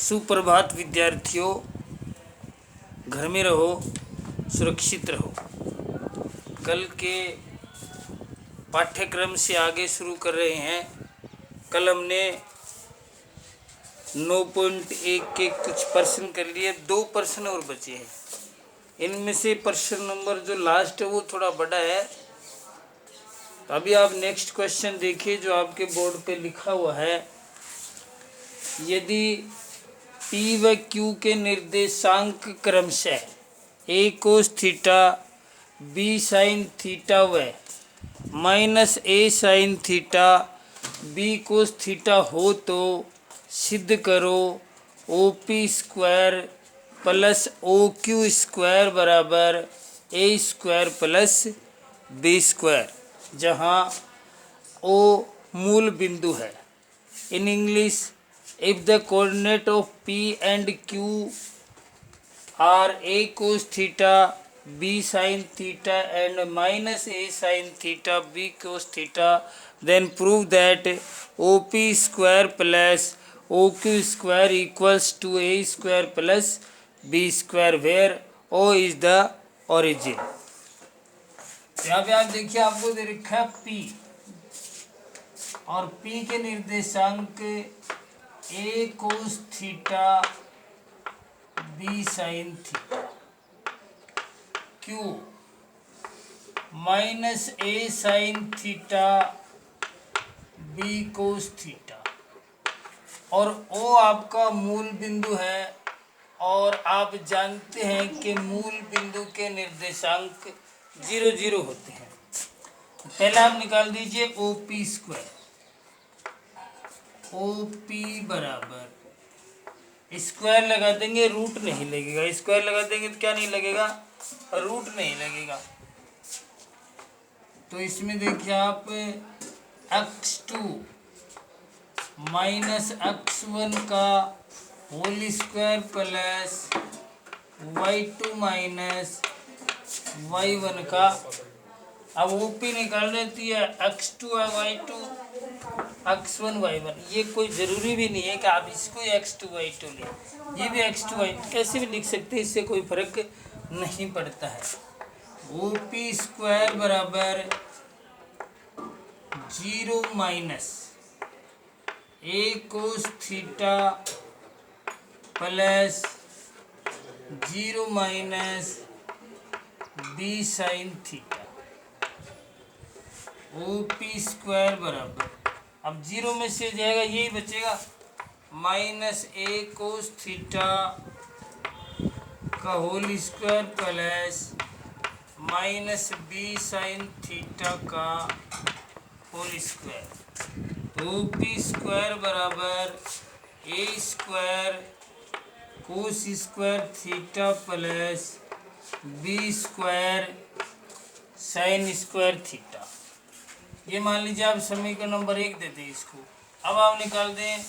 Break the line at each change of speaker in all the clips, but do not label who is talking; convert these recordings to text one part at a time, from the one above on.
सुप्रभात विद्यार्थियों, घर में रहो, सुरक्षित रहो। कल के पाठ्यक्रम से आगे शुरू कर रहे हैं। कल हमने 9.1 के कुछ प्रश्न कर लिए, 2 प्रश्न और बचे हैं। इनमें से प्रश्न नंबर जो लास्ट है वो थोड़ा बड़ा है। तो अभी आप नेक्स्ट क्वेश्चन देखिए जो आपके बोर्ड पे लिखा हुआ है। यदि P व Q के निर्देशांक क्रमशः A cos theta, B sine theta व minus A sine theta, B cos theta हो तो सिद्ध करो OP square plus OQ square बराबर A square plus B square, जहाँ O मूल बिंदु है। In English, if the coordinate of P and Q are A cos theta, B sin theta and minus A sin theta, B cos theta, then prove that OP square plus OQ square equals to A square plus B square, where O is the origin। यहाँ पे आप देखिए, आपको दे रखा है P और P के निर्देशांक A cos theta, B sine theta, Q minus A sine theta, B cos theta, और O आपका मूल बिंदु है। और आप जानते हैं कि मूल बिंदु के निर्देशांक 0 0 होते हैं। पहले आप निकाल दीजिए OP स्क्वायर। OP बराबर स्क्वायर लगा देंगे, रूट नहीं लगेगा। स्क्वायर लगा देंगे तो क्या नहीं लगेगा? रूट नहीं लगेगा। तो इसमें देखिए आप x2 माइनस x1 का whole square plus y2 minus y1 का। अब OP निकालने तो ये x2 है, y2, x1 y1। ये कोई ज़रूरी भी नहीं है कि आप इसको x2 y2 लें, ये भी x2 y2 कैसे भी लिख सकते हैं, इससे कोई फर्क नहीं पड़ता है। OP स्क्वायर बराबर 0 minus A cos theta plus 0 minus B sine theta. OP square बराबर, अब 0 में से जाएगा, यही बचेगा, माइनस A कोस थीटा का whole square plus minus B sine theta का होल स्क्वायर। OP स्क्वायर बराबर A square cos square theta plus B square sine square theta. ये मान लीजिए आप समीकरण नंबर 1 देते हैं इसको। अब आप निकाल दें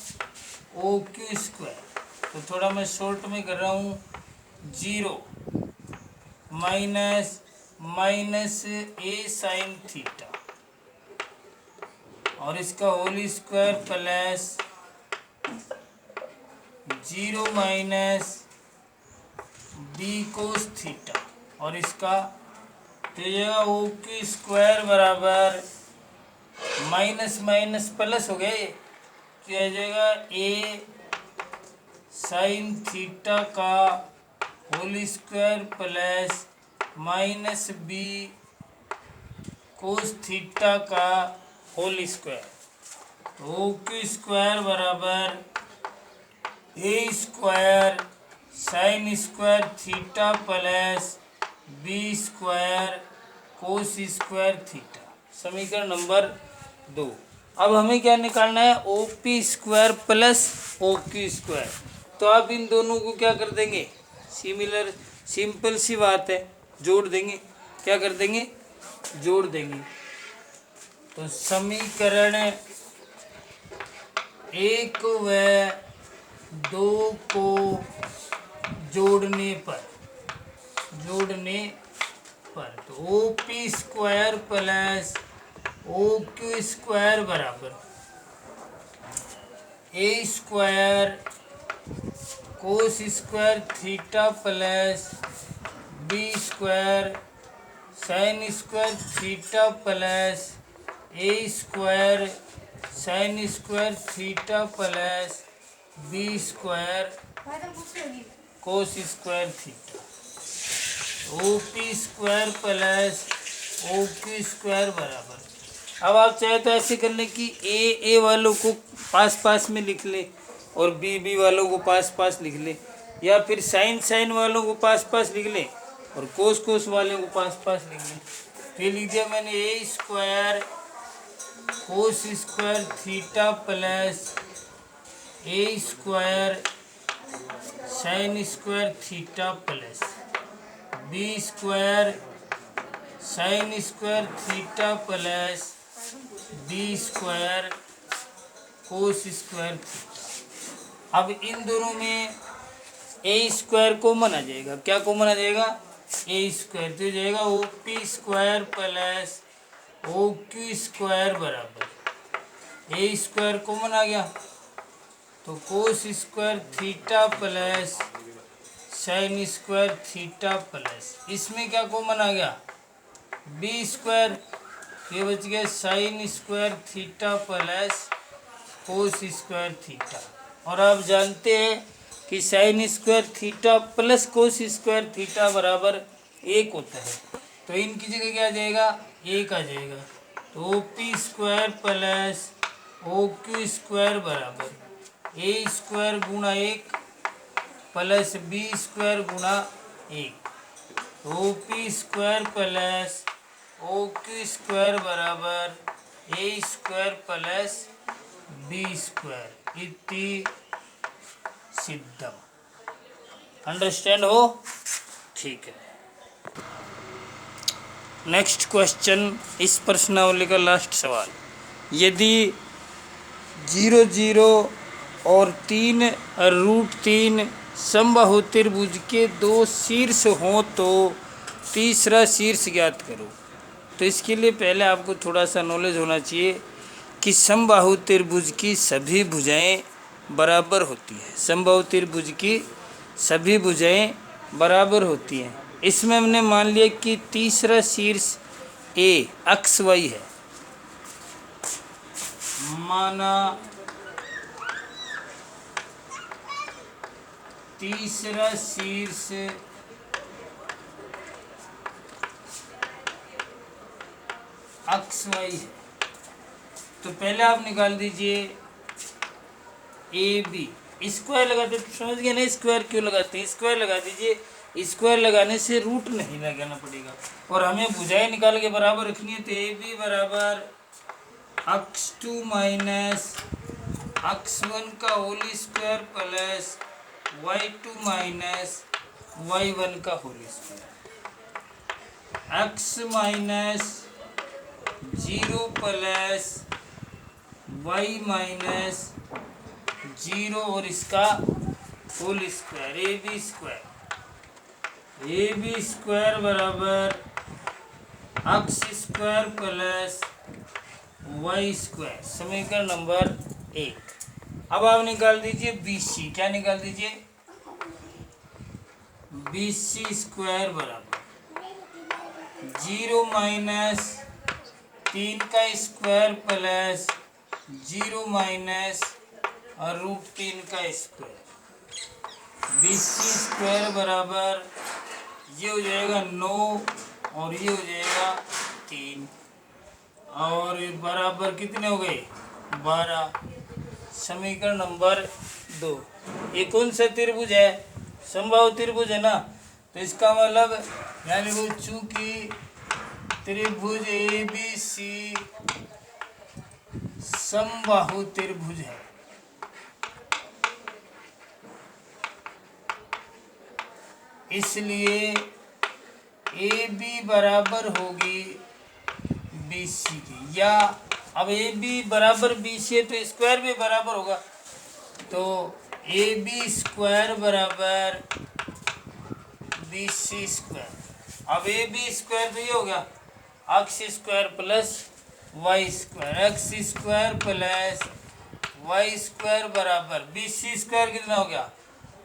OQ स्क्वायर। तो थोड़ा मैं शॉर्ट में कर रहा हूँ, 0 minus minus A sine theta और इसका whole square plus 0 minus B cos theta और इसका, तो ये OQ स्क्वायर बराबर माइनस माइनस प्लस हो गए, तो आ जाएगा A साइन थीटा का whole square plus minus B cos theta का होल स्क्वायर। OQ स्क्वायर बराबर A square sine square theta plus B square cos square theta. समीकरण नंबर 2। अब हमें क्या निकालना है? OP square plus OQ square. तो आप इन दोनों को क्या कर देंगे? सिंपल सी बात है, जोड़ देंगे। क्या कर देंगे? जोड़ देंगे। तो समीकरण 1 व 2 को जोड़ने पर तो OP square plus OQ square बराबर A square cos square theta plus B square sine square theta plus A square sine square theta plus B square cos square theta O P square plus O Q square बराबर। अब आप चाहे तो ऐसे कर लें कि ए वालों को पास पास में लिख ले और बी वालों को पास पास लिख ले, या फिर साइन वालों को पास पास लिख ले और कोस वालों को पास पास लिख ले। फिर लिख दिया मैंने A square cos square theta plus A square sine square theta plus B square sine square theta plus B square cos square theta. अब इन दोनों में ए स्क्वायर कॉमन आ जाएगा। क्या कॉमन आ जाएगा? ए स्क्वायर तो जाएगा O P square plus O Q square बराबर ए स्क्वायर कॉमन आ गया तो cos square theta plus sine square theta plus इसमें क्या कॉमन आ गया? B square. ये बच गया sine square theta plus cos square theta. और आप जानते हैं कि sine square theta plus cos square theta बराबर 1 होता है, तो इनकी जगह क्या आ जाएगा? 1 आ जाएगा। तो O P square plus O Q square बराबर ए स्क्वायर गुणा 1 प्लस बी स्क्वायर गुणा 1। O P square plus O Q square बराबर A square plus B square इति सिद्धम। अंडरस्टैंड हो? ठीक है। नेक्स्ट क्वेश्चन, इस प्रश्नावली का लास्ट सवाल। यदि 0 0 और 3√3 समबाहु त्रिभुज के 2 शीर्ष हों तो तीसरा शीर्ष ज्ञात करो। तो इसके लिए पहले आपको थोड़ा सा नॉलेज होना चाहिए कि समबाहु त्रिभुज की सभी भुजाएं बराबर होती हैं। समबाहु त्रिभुज की सभी भुजाएं बराबर होती हैं। इसमें हमने मान लिया कि तीसरा शीर्ष ए अक्ष वाई है, माना तीसरा शीर्ष अक्ष वाई है। तो पहले आप निकाल दीजिए ए बी। स्क्वायर लगाते तो समझ गए ना स्क्वायर क्यों लगाते हैं? स्क्वायर लगा दीजिए। स्क्वायर लगाने से रूट नहीं लगाना पड़ेगा और हमें भुजाएं निकाल के बराबर रखनी है। तो ए बी बराबर x2 माइनस x1 का whole square plus y2 minus y1 का whole square. x minus 0 plus y minus 0 और इसका whole square A B square बराबर x square plus y square. समीकरण नंबर 1। अब आप निकाल दीजिए बी सी। क्या निकाल दीजिए? बी सी स्क्वायर बराबर 0 माइनस 3 का स्क्वायर प्लस 0 माइनस और √3 का स्क्वायर। बी सी स्क्वायर बराबर ये हो जाएगा 9 और ये हो जाएगा 3 और बराबर कितने हो गए? 12। समीकरण नंबर 2। ये कौन सा त्रिभुज है? समबाहु त्रिभुज है ना। तो इसका मतलब यानी वो चूंकि त्रिभुज ए बी सी समबाहु त्रिभुज है, इसलिए ए बी बराबर होगी बी सी की। या अब ए बी बराबर बी सी है तो स्क्वायर भी बराबर होगा। तो ए बी स्क्वायर बराबर बी सी स्क्वायर। अब ए बी स्क्वायर तो ये हो गया x square plus y square. X square plus y square बराबर बी सी स्क्वायर कितना हो गया?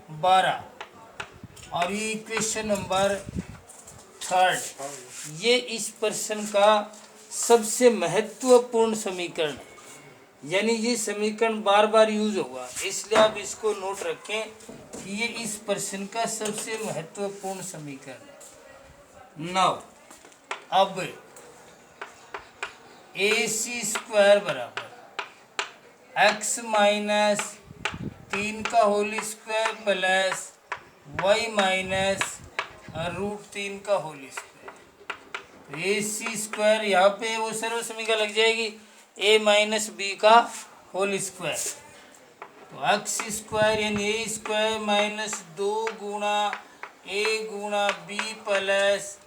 12 और ये इक्वेशन नंबर 3 ये इस प्रश्न का सबसे महत्वपूर्ण समीकरण है, यानी ये समीकरण बार बार यूज होगा, इसलिए आप इसको नोट रखें कि ये इस प्रश्न का सबसे महत्वपूर्ण समीकरण है। नौ अब AC स्क्वायर बराबर x माइनस 3 का whole square plus y minus √3 का होल स्क्वायर। AC स्क्वायर यहाँ पे वो सर्व समीकरण लग जाएगी a माइनस बी का होल स्क्वायर, तो x स्क्वायर यानी a स्क्वायर माइनस 2 गुणा a गुणा b plus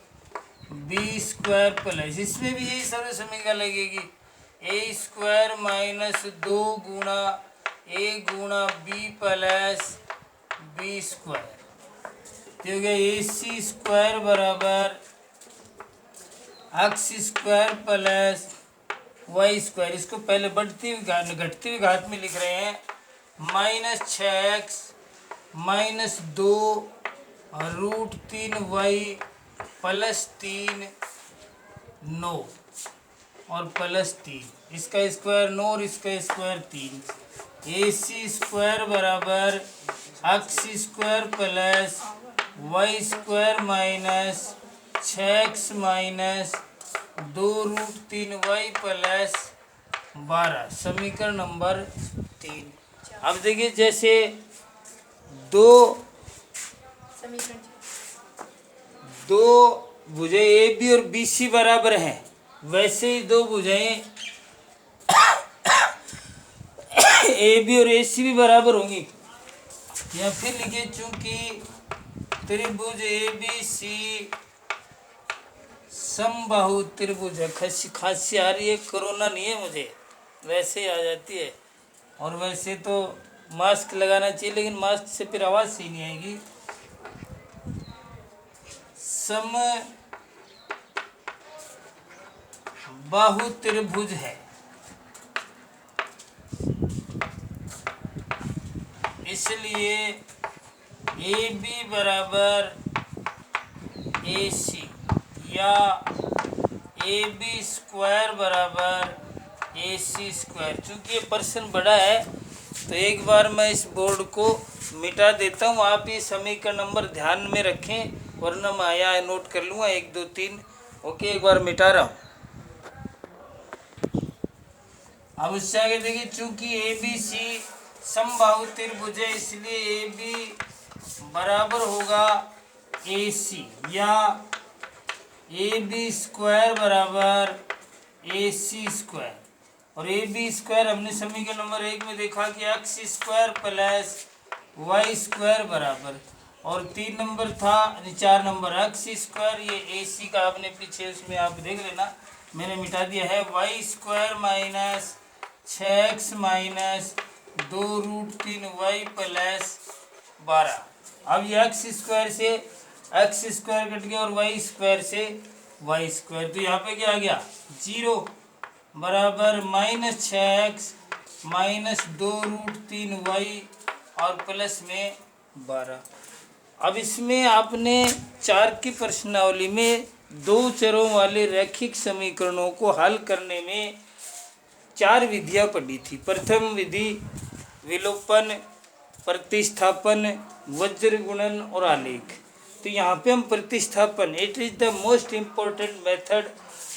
B square plus, इसमें भी यही सर्व समीकरण लगेगी a स्क्वायर माइनस 2 गुणा a गुणा b प्लस बी स्क्वायर, तो हो गया AC स्क्वायर बराबर x square plus y square. इसको पहले बढ़ती हुई घटती हुई घात में लिख रहे हैं, minus 6x minus 2 √3y plus 3 9 और प्लस 3, इसका स्क्वायर 9 और इसका स्क्वायर 3। AC स्क्वायर बराबर x square plus y square minus 6x minus 2√3y plus 12, समीकरण नंबर 3। अब देखिए जैसे दो भुजाएं ए बी और बी सी बराबर हैं, वैसे ही दो भुजाएं ए बी और ए सी भी बराबर होंगी। या फिर लिखिए चूंकि त्रिभुज ए बी सी समबाहु त्रिभुज है, खांसी आ रही है, कोरोना नहीं है मुझे, वैसे ही आ जाती है, और वैसे तो मास्क लगाना चाहिए लेकिन मास्क से फिर आवाज़ सही नहीं आएगी। समबाहु त्रिभुज है, इसलिए ए बी बराबर ए सी या ए बी स्क्वायर बराबर ए सी स्क्वायर। चूँकि ये प्रश्न बड़ा है तो एक बार मैं इस बोर्ड को मिटा देता हूँ, आप ये समीकरण नंबर ध्यान में रखें, वरना मैं यहाँ नोट कर लूँगा 1 2 3। ओके, एक बार मिटा रहा हूँ। अब उससे आगे देखिए, चूँकि ए बी सी समबाहु त्रिभुज है, इसलिए ए बी बराबर होगा ए सी या ए बी स्क्वायर बराबर ए सी स्क्वायर। और ए बी स्क्वायर हमने समीकरण नंबर 1 में देखा कि x square plus y square बराबर, और 3 नंबर था 4 नंबर x स्क्वायर, ये ए सी का आपने पीछे उसमें आप देख लेना, मैंने मिटा दिया है, y square minus 6x minus 2√3y plus 12। अब ये x स्क्वायर से x स्क्वायर कट गया और y स्क्वायर से y स्क्वायर, तो यहाँ पे क्या आ गया 0 बराबर माइनस 6x माइनस 2√3y और प्लस में 12। अब इसमें आपने 4 की प्रश्नावली में 2 चरों वाले रैखिक समीकरणों को हल करने में 4 विधियां पढ़ी थी। प्रथम विधि विलोपन, प्रतिस्थापन, वज्र गुणन और आलेख। तो यहाँ पे हम प्रतिस्थापन, it is the most important method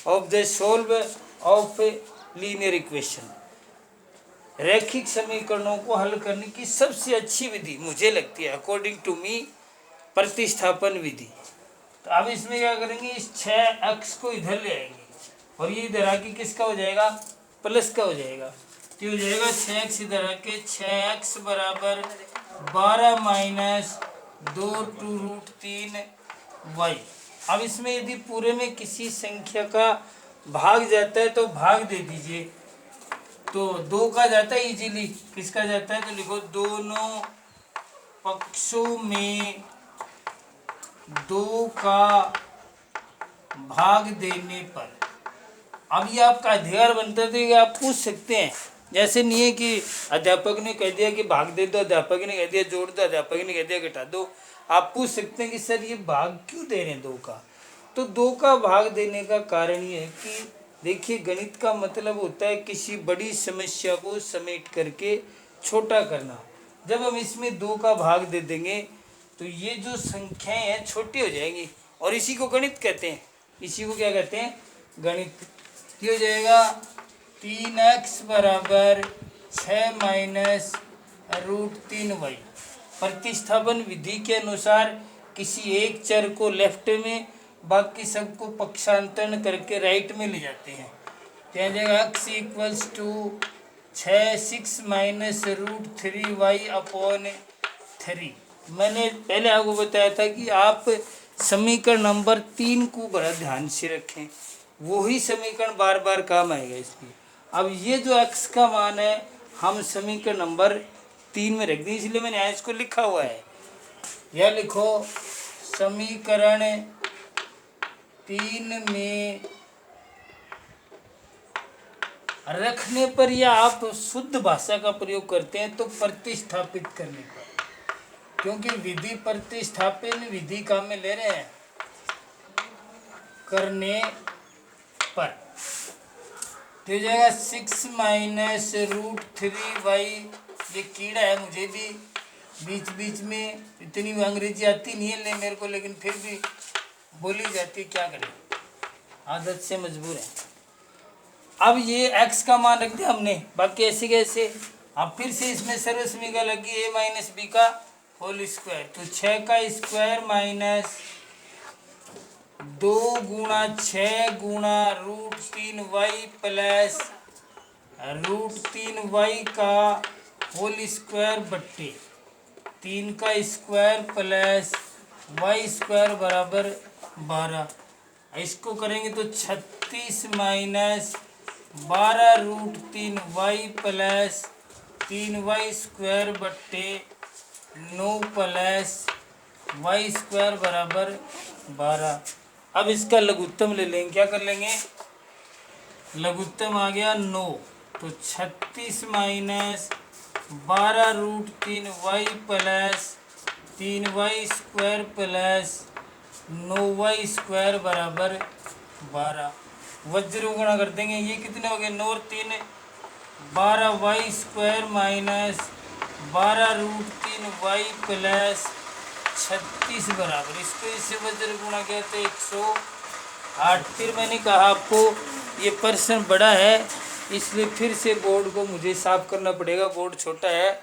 of the solve of linear equation. रैखिक समीकरणों को हल करने की सबसे अच्छी विधि मुझे लगती है अकॉर्डिंग टू मी प्रतिस्थापन विधि। तो अब इसमें क्या करेंगे, इस 6x को इधर ले आएंगे और ये इधर आके किसका हो जाएगा, प्लस का हो जाएगा, तो हो जाएगा 6x इधर आके 6x बराबर 12 माइनस 2√3y। अब इसमें यदि पूरे में किसी संख्या का भाग जाता है तो भाग दे दीजिए, तो 2 का जाता है इजीली, किसका जाता है, तो लिखो दोनों पक्षों में 2 का भाग देने पर। अब ये आपका अधिकार बनता है, तो आप पूछ सकते हैं जैसे नहीं है कि अध्यापक ने कह दिया कि भाग दे दो, अध्यापक ने कह दिया जोड़ दो, अध्यापक ने कह दिया घटा दो। आप पूछ सकते हैं कि सर ये भाग क्यों दे रहे हैं 2 का। तो 2 का भाग देने का कारण ये है कि देखिए गणित का मतलब होता है किसी बड़ी समस्या को समेट करके छोटा करना। जब हम इसमें 2 का भाग दे देंगे तो ये जो संख्याएं हैं छोटी हो जाएंगी और इसी को गणित कहते हैं। इसी को क्या कहते हैं? गणित। क्या हो जाएगा? 3x बराबर 6 माइनस √3y। प्रतिस्थापन विधि के अनुसार किसी एक चर को लेफ्ट में, बाकी सबको पक्षांतरण करके राइट में ले जाते हैं। क्या जाएगा? x equals to 6 minus √3y/3। मैंने पहले आपको बताया था कि आप समीकरण नंबर 3 को बड़ा ध्यान से रखें, वही समीकरण बार बार काम आएगा इसमें। अब ये जो x का मान है हम समीकरण नंबर 3 में रख दें, इसलिए मैंने यहाँ इसको लिखा हुआ है। यह लिखो समीकरण 3 में रखने पर या आप शुद्ध भाषा का प्रयोग करते हैं तो प्रतिस्थापित करने पर, क्योंकि विधि प्रतिस्थापन विधि काम में ले रहे हैं करने पर। तो हो जाएगा 6 माइनस √3y। ये कीड़ा है, मुझे भी बीच बीच में इतनी अंग्रेजी आती नहीं है मेरे को, लेकिन फिर भी बोली जाती है, क्या करें, आदत से मजबूर है। अब ये x का मान रख दिया हमने, बाकी ऐसे कैसे। अब फिर से इसमें सर्वसमीका लगी a माइनस बी का होल स्क्वायर, तो 6 का स्क्वायर माइनस 2 गुणा 6 गुणा √3y प्लस √3y का होल स्क्वायर बट्टे 3 का स्क्वायर प्लस y स्क्वायर बराबर 12। इसको करेंगे तो 36 minus 12 √3y plus 3y square बट्टे 9 प्लस y स्क्वायर बराबर 12। अब इसका लघुत्तम ले लेंगे, क्या कर लेंगे, लघुत्तम आ गया 9, तो 36 minus 12 √3y plus 3y square plus 9y square बराबर 12। वज्र गुणा कर देंगे, ये कितने हो गए, 9 और 3 12y square minus 12 √3y plus 36 बराबर, इसको इससे वज्र गुणा किया तो 108। फिर मैंने कहा आपको ये प्रश्न बड़ा है, इसलिए फिर से बोर्ड को मुझे साफ करना पड़ेगा, बोर्ड छोटा है।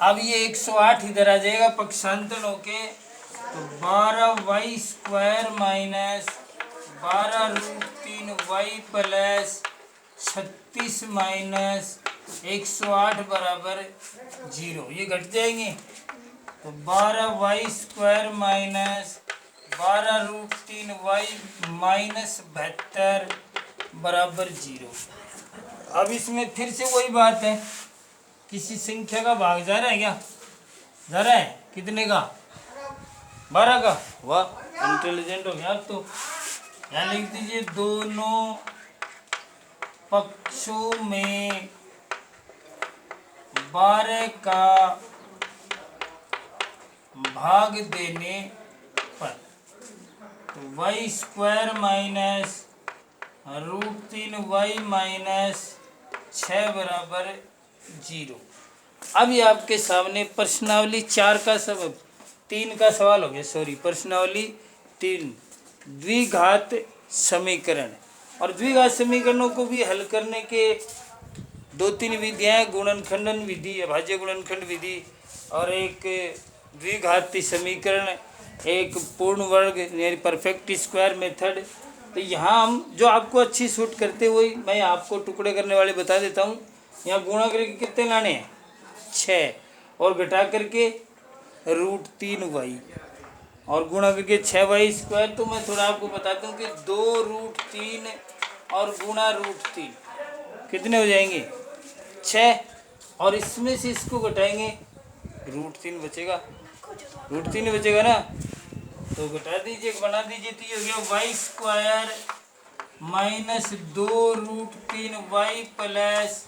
अब ये 108 इधर आ जाएगा पक्षांतरण होके, तो 12y square minus 12 √3y plus 36 minus 108 बराबर 0। ये घट जाएंगे, तो 12y square minus 12 √3y minus 72 बराबर 0। अब इसमें फिर से वही बात है, किसी संख्या का भाग जा रहा है, क्या जा रहा है, कितने का, 12 का। वाह, इंटेलिजेंट हो गया आप तो। यहाँ लिख दीजिए दोनों पक्षों में 12 का भाग देने पर, तो y square minus √3y minus 6 बराबर 0। अब ये आपके सामने प्रश्नावली 4 का सब 3 का सवाल हो गया, सॉरी प्रश्नावली 3 द्विघात समीकरण। और द्विघात समीकरणों को भी हल करने के 2-3 विधियाँ, गुणनखंडन विधि, अभाज्य गुणनखंड विधि, और एक द्विघाती समीकरण, एक पूर्ण वर्ग यानी परफेक्ट स्क्वायर मेथड। तो यहाँ हम जो आपको अच्छी सूट करते वही मैं आपको टुकड़े करने वाले बता देता हूँ। यहाँ गुणा करके कितने लाने हैं, 6, और घटा करके √3y, और गुणा करके 6y स्क्वायर। तो मैं थोड़ा आपको बता दूं कि 2√3 और गुणा √3 कितने हो जाएंगे, 6, और इसमें से इसको घटाएंगे √3 बचेगा, √3 बचेगा ना, तो घटा दीजिए, बना दीजिए, तो ये हो गया y square minus 2√3y plus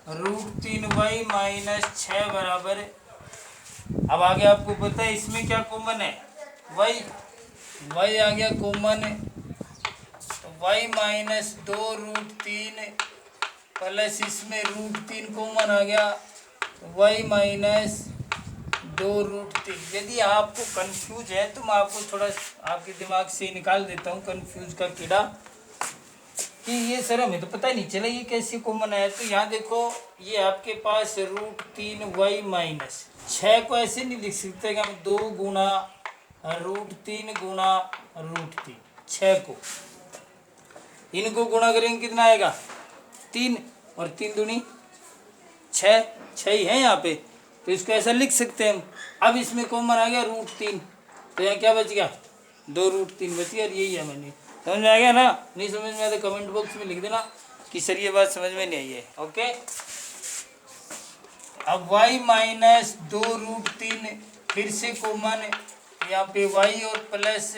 √3y minus 6 बराबर। अब आगे आपको पता है इसमें क्या कॉमन है, y आ गया कॉमन, तो y माइनस 2√3 प्लस इसमें √3 कॉमन आ गया, y माइनस 2√3। यदि आपको कंफ्यूज है तो मैं आपको थोड़ा आपके दिमाग से निकाल देता हूँ कंफ्यूज का कीड़ा, कि ये सर हमें तो पता ही नहीं चला ये कैसे कॉमन है। तो यहाँ देखो ये आपके पास √3y माइनस 6 को ऐसे नहीं लिख सकते कि हम 2 गुना √3 गुना √3, 6 को इनको गुणा करेंगे कितना आएगा 3, और 3 दूनी 6, 6 ही है यहाँ पे, तो इसको ऐसा लिख सकते हैं हम। अब इसमें कॉमन आ गया √3, तो यहाँ क्या बच गया 2√3 बच गया, और यही है। मैंने समझ में आ गया ना, नहीं समझ में आया तो कमेंट बॉक्स में लिख देना कि सर ये बात समझ में नहीं आई है। ओके, अब y माइनस 2√3 फिर से कॉमन, यहाँ पे y और प्लस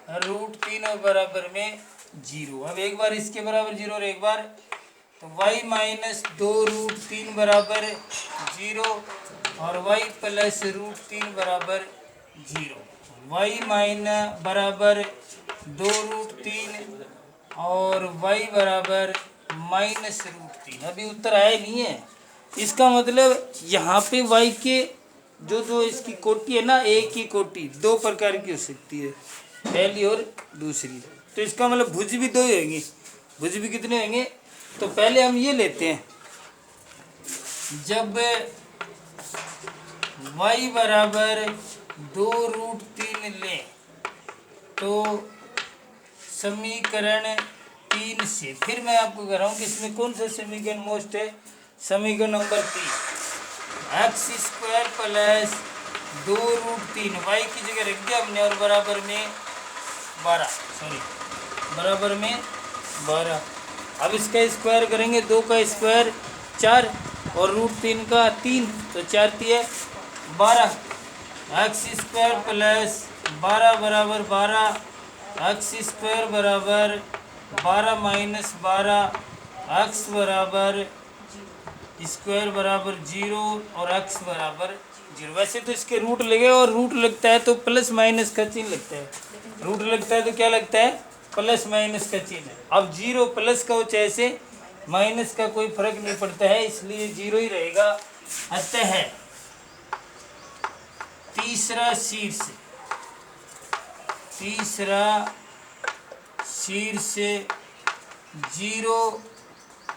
√3 और बराबर में 0। अब एक बार इसके बराबर 0 और एक बार, तो y माइनस 2√3 बराबर 0 और y प्लस √3 बराबर 0। y माइनस बराबर 2√3 और y बराबर माइनस √3। अभी उत्तर आया नहीं है, इसका मतलब यहाँ पे y के जो इसकी कोटि है ना, एक ही कोटि 2 प्रकार की हो सकती है, पहली और दूसरी। तो इसका मतलब भुज भी 2 ही होंगे। भुज भी कितने होंगे, तो पहले हम ये लेते हैं, जब y बराबर 2√3 लें तो समीकरण 3 से, फिर मैं आपको कह रहा हूँ कि इसमें कौन सा समीकरण मोस्ट है, समीकरण नंबर 3, x² प्लस 2√3 y की जगह रख दिया हमने, और बराबर में 12। अब इसका स्क्वायर करेंगे, 2 का स्क्वायर 4 और √3 का 3, तो 4 3 12, x² प्लस 12 बराबर 12, x² बराबर 12 माइनस 12, x बराबर स्क्वायर बराबर 0 और x बराबर 0। वैसे तो इसके रूट लगे, और रूट लगता है तो प्लस माइनस का चिन्ह लगता है, रूट लगता है तो क्या लगता है प्लस माइनस का चिन्ह। अब 0 प्लस का हो चाहे से माइनस का कोई फर्क नहीं पड़ता है, इसलिए 0 ही रहेगा। अतः तीसरा शीर्ष 0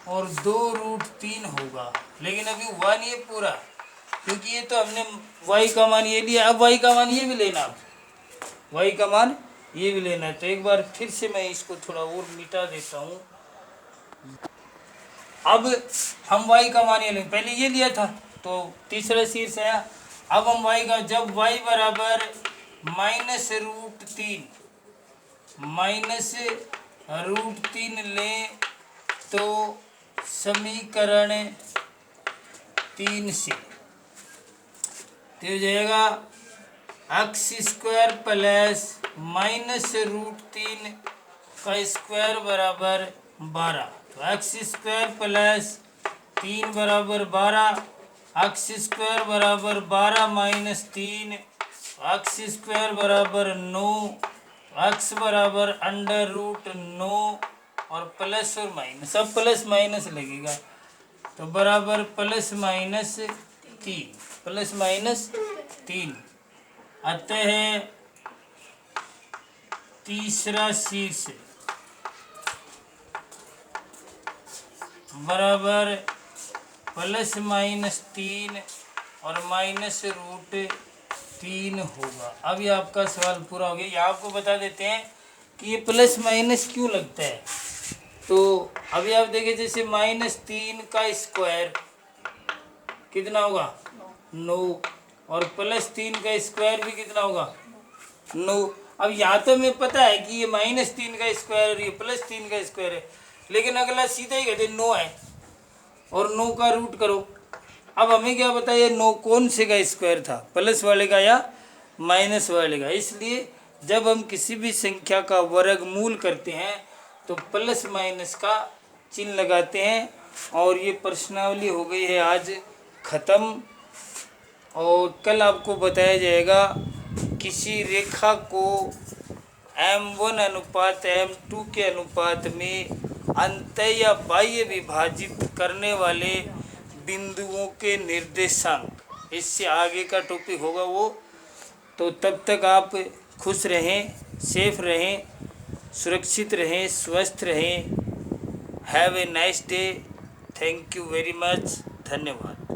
और 2√3 होगा, लेकिन अभी हुआ नहीं है पूरा, क्योंकि ये तो हमने y का मान ये लिया, अब y का मान ये भी लेना, अब y का मान ये भी लेना है। तो एक बार फिर से मैं इसको थोड़ा और मिटा देता हूँ। अब हम y का मान ये लेंगे, पहले ये लिया था तो तीसरा शीर्ष है। अब हम y का, जब y बराबर -√3 लें तो समीकरण 3 से तो हो जाएगा x² प्लस -√3 का स्क्वायर बराबर 12, तो x² प्लस 3 बराबर 12, x² बराबर 12 माइनस 3, x² बराबर 9, x बराबर √9 और प्लस और माइनस, अब प्लस माइनस लगेगा तो बराबर प्लस माइनस 3। अतः तीसरा शीर्ष बराबर प्लस माइनस 3 और माइनस √3 होगा। अब ये आपका सवाल पूरा हो गया। यहाँ आपको बता देते हैं कि ये प्लस माइनस क्यों लगता है। तो अभी आप देखिए, जैसे -3 का स्क्वायर कितना होगा 9, और +3 का स्क्वायर भी कितना होगा 9। अब यहाँ तो हमें पता है कि ये -3 का स्क्वायर और ये +3 का स्क्वायर है, लेकिन अगला सीधा ही कहते 9 है और 9 का रूट करो। अब हमें क्या पता है 9 कौन से का स्क्वायर था, प्लस वाले का या माइनस वाले का। इसलिए जब हम किसी भी संख्या का वर्गमूल करते हैं तो प्लस माइनस का चिन्ह लगाते हैं। और ये प्रश्नावली हो गई है आज ख़त्म। और कल आपको बताया जाएगा किसी रेखा को M1 अनुपात M2 के अनुपात में अंतः या बाह्य विभाजित करने वाले बिंदुओं के निर्देशांक। इससे आगे का टॉपिक होगा वो। तो तब तक आप खुश रहें, सेफ रहें, सुरक्षित रहें, स्वस्थ रहें। Have a nice day. Thank you very much. धन्यवाद।